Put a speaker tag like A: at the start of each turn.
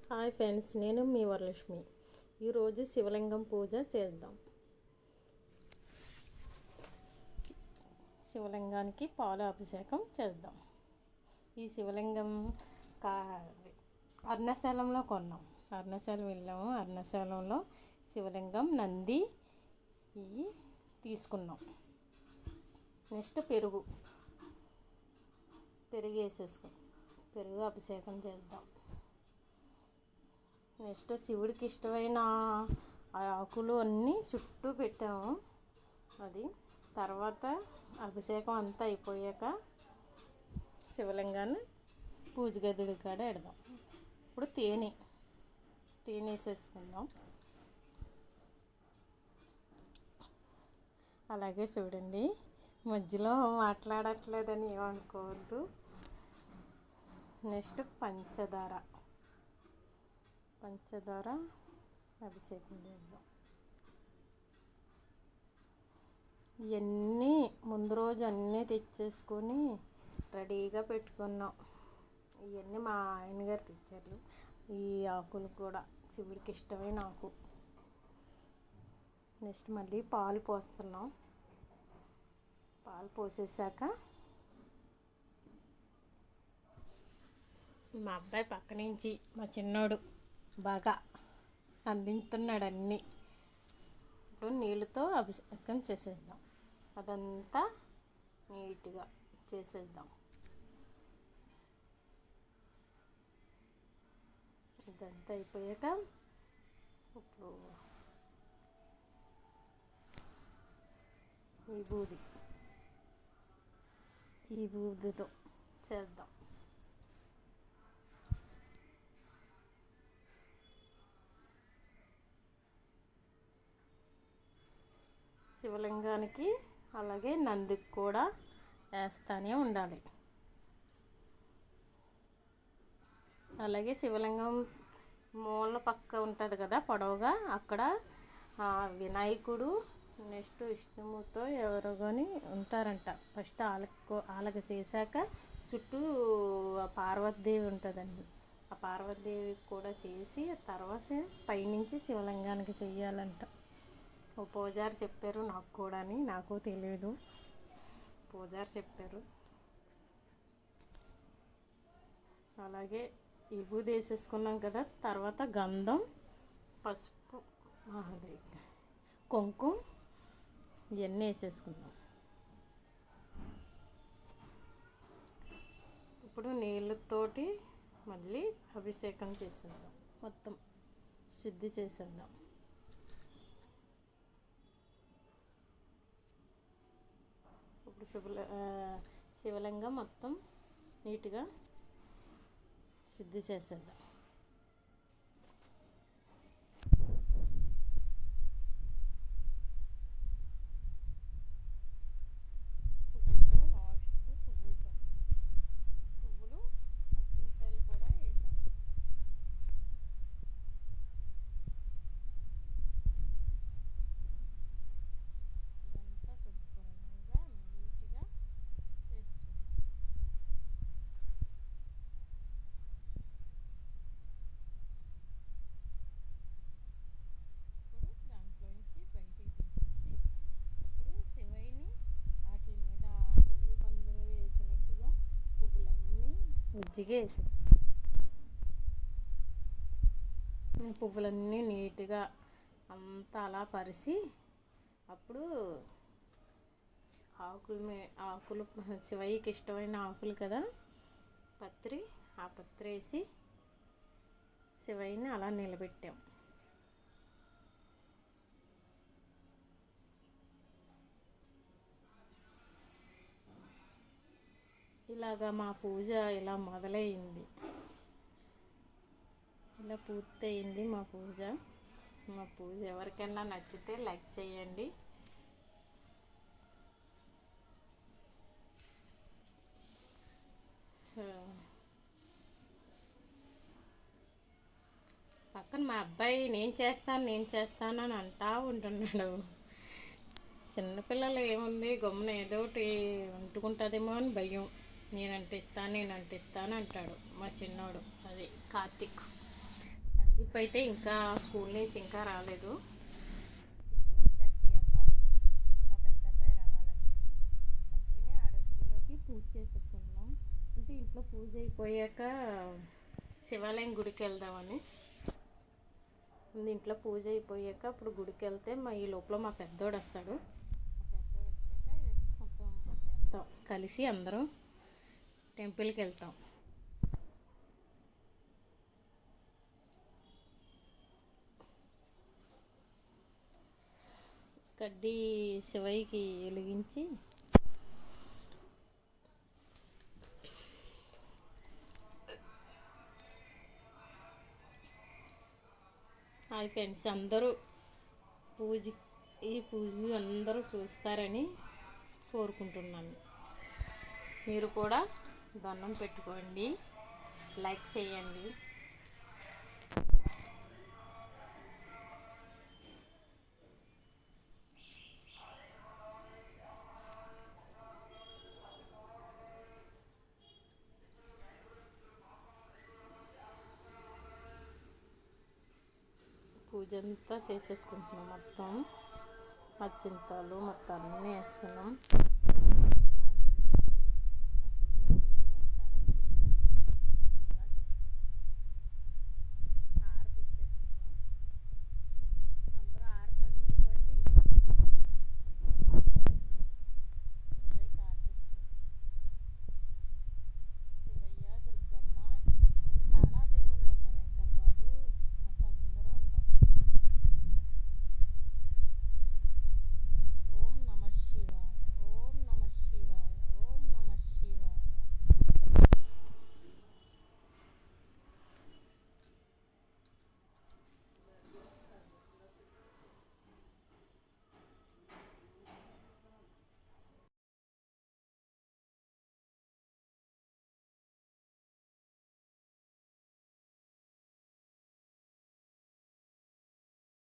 A: Hi friends, నేను మీ వరలక్ష్మి. ఈరోజు శివలింగం పూజ చేద్దాం. శివలింగానికి పాలు అభిషేకం చేద్దాం. ఈ శివలింగం అరుణాచలంలో కొన్నాం. అరుణాచలం వెళ్ళాము. అరుణాచలంలో శివలింగం నంది ఇవి తీసుకున్నాం. నెక్స్ట్ పెరుగు వేసేసుకున్నాం. పెరుగు అభిషేకం చేద్దాం. నెక్స్ట్ శివుడికి ఇష్టమైన ఆకులు అన్నీ చుట్టూ పెట్టాము. అది తర్వాత అభిషేకం అంతా అయిపోయాక శివలింగాన్ని పూజ గది కాడ పెడదాం. ఇప్పుడు తేనె వేసేసుకుందాం. అలాగే చూడండి, మధ్యలో మాట్లాడట్లేదని ఏమనుకోవద్దు. నెక్స్ట్ పంచదార అభిషేకం చేద్దాం. ఇవన్నీ ముందు రోజు అన్నీ తెచ్చేసుకొని రెడీగా పెట్టుకున్నాం. ఇవన్నీ మా ఆయన గారు తెచ్చారు. ఈ ఆకులు కూడా శివుడికి ఇష్టమైన ఆకు. నెక్స్ట్ మళ్ళీ పాలు పోస్తున్నాం. పాలు పోసేసాక మా అబ్బాయి పక్క నుంచి మా చిన్నోడు బాగా అందిస్తున్నాడు అన్నీ. ఇప్పుడు నీళ్ళతో అభిషేకం చేసేద్దాం. అదంతా నీట్గా చేసేద్దాం. ఇదంతా అయిపోయాక ఇప్పుడు ఈ బూదితో చేద్దాం. శివలింగానికి అలాగే నందికి కూడా వేస్తూనే ఉండాలి. అలాగే శివలింగం మూల పక్క ఉంటుంది కదా పొడవుగా, అక్కడ వినాయకుడు నెక్స్ట్ విష్ణుమూర్తితో ఎవరో కానీ ఉంటారంట. ఫస్ట్ వాళ్ళకి చేశాక చుట్టూ పార్వతీదేవి ఉంటుందండి. ఆ పార్వతీదేవికి కూడా చేసి తర్వాత పైనుంచి శివలింగానికి చెయ్యాలంట. ఓ పూజారి చెప్పారు, నాకు కూడా నాకు తెలియదు. పూజారి చెప్పారు. అలాగే ఈ బూది వేసేసుకున్నాం కదా. తర్వాత గంధం, పసుపు, కుంకుమ ఇవన్నీ వేసేసుకుందాం. ఇప్పుడు నీళ్ళతోటి మళ్ళీ అభిషేకం చేసేద్దాం. మొత్తం శుద్ధి చేసేద్దాం. ఇప్పుడు శివలింగం మొత్తం నీట్గా శుద్ధి చేసేద్దాం. పువ్వులు అక్షింతలు కూడా వేసాను. ఇదంతా శుభ్రంగా నీట్గా చేసుకుందాం. ఇప్పుడు దాంట్లోంచి బయటికి తీసేసి ఇప్పుడు శివయ్యని వాటి మీద పువ్వులు పందిరి వేసినట్టుగా పువ్వులన్నీ ఉజ్జిగా వేసాం. పువ్వులన్నీ నీట్గా అంతా అలా పరిచి అప్పుడు ఆకులు శివయ్యకి ఇష్టమైన ఆకులు కదా, పత్రి వేసి శివయ్యని అలా నిలబెట్టాం. ఇలాగా మా పూజ ఇలా మొదలైంది. ఇలా పూర్తయింది మా పూజ. ఎవరికైనా నచ్చితే లైక్ చేయండి. పక్కన మా అబ్బాయి నేను చేస్తాను అని అంటా ఉంటున్నాడు. చిన్నపిల్లలు ఏముంది, గమ్మున ఏదో ఒకటి అంటుకుంటుందేమో అని భయం. నేను అంటిస్తాను అంటాడు మా చిన్నోడు. అది కార్తీక్. రూప్ అయితే ఇంకా స్కూల్ నుంచి ఇంకా రాలేదు. 6:30 అవ్వాలి మా పెద్ద అబ్బాయి రావాలంటే. అందుకని ఆడొచ్చేలోకి పూజ చేసుకుంటున్నాం. అంటే ఇంట్లో పూజ అయిపోయాక శివాలయం గుడికి వెళ్దామని. ఇంట్లో పూజ అయిపోయాక అప్పుడు గుడికి వెళ్తే ఈ లోపల మా పెద్దోడు వస్తాడు. మా పెద్దోడు వచ్చాక మొత్తం వెళ్తాం, కలిసి అందరం టెంపుల్కి వెళ్తాం. కడ్డీ శివయ్యకి వెలిగించి హాయ్ ఫ్రెండ్స్, అందరూ ఈ పూజ అందరూ చూస్తారని కోరుకుంటున్నాను. మీరు కూడా దండం పెట్టుకోండి, లైక్ చేయండి. పూజ అంతా చేసేసుకుంటున్నాం. మొత్తం అక్షింతలు మొత్తం అన్నీ వేస్తున్నాం.